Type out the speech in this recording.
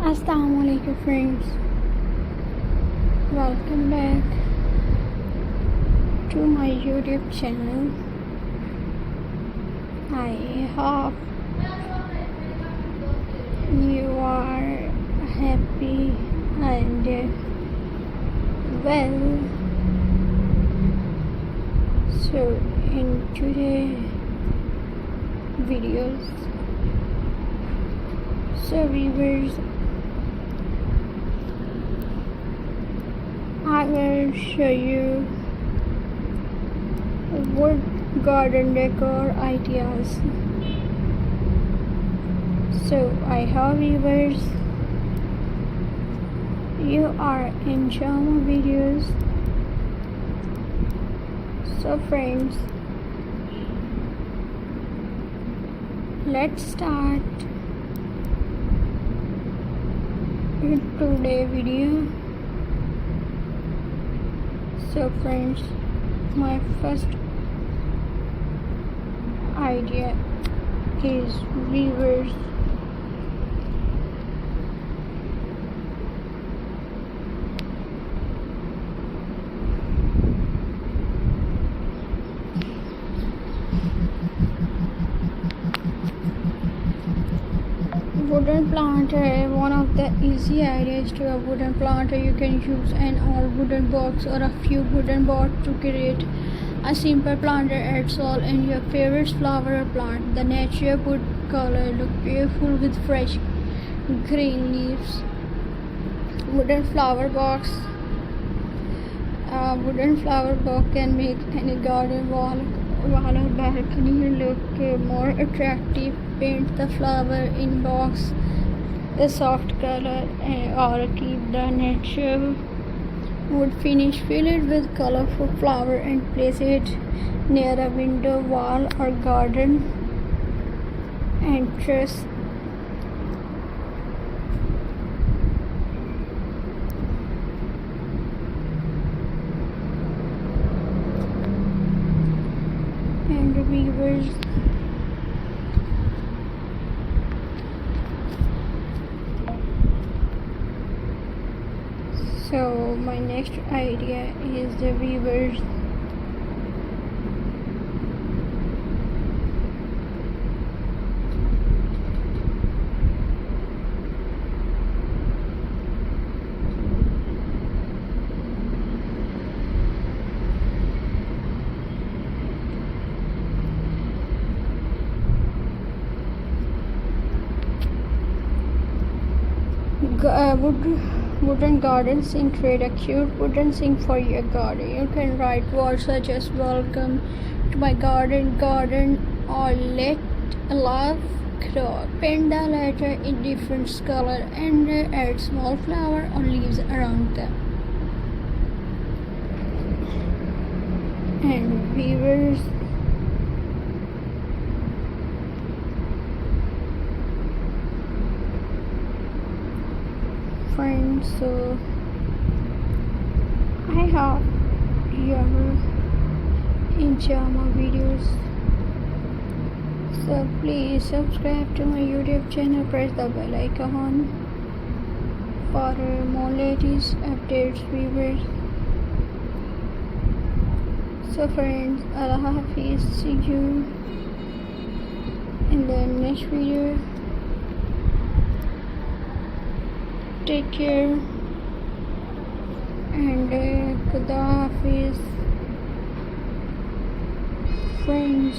Assalamualaikum friends, welcome back to my YouTube channel. I hope you are happy and well. So in today's videos, viewers, I will show you wood garden decor ideas. So I hope viewers you are enjoying my videos. So friends, let's start with today's video. So friends, my first idea is weavers. Wooden planter. One of the easy ideas to a wooden planter, you can use an old wooden box or a few wooden boards to create a simple planter. Adds all in your favorite flower or plant. The natural wood color look beautiful with fresh green leaves. Wooden flower box. A wooden flower box can make any garden wall or balcony look more attractive. Paint the flower in box a soft color or keep the natural wood finish. Fill it with colorful flower and place it near a window, wall or garden entrance. And weavers, so my next idea is the weavers. Wooden garden sink. Create a cute wooden sink for your garden. You can write words such as "Welcome to my garden," or "Let love grow." Paint the letter in different color and add small flower or leaves around them. And weavers, friends, so I hope you enjoy my videos. So please subscribe to my YouTube channel, press the bell icon for more latest updates, viewers. So friends, Allah Hafiz, see you in the next video. Take care and Khuda Hafiz, friends.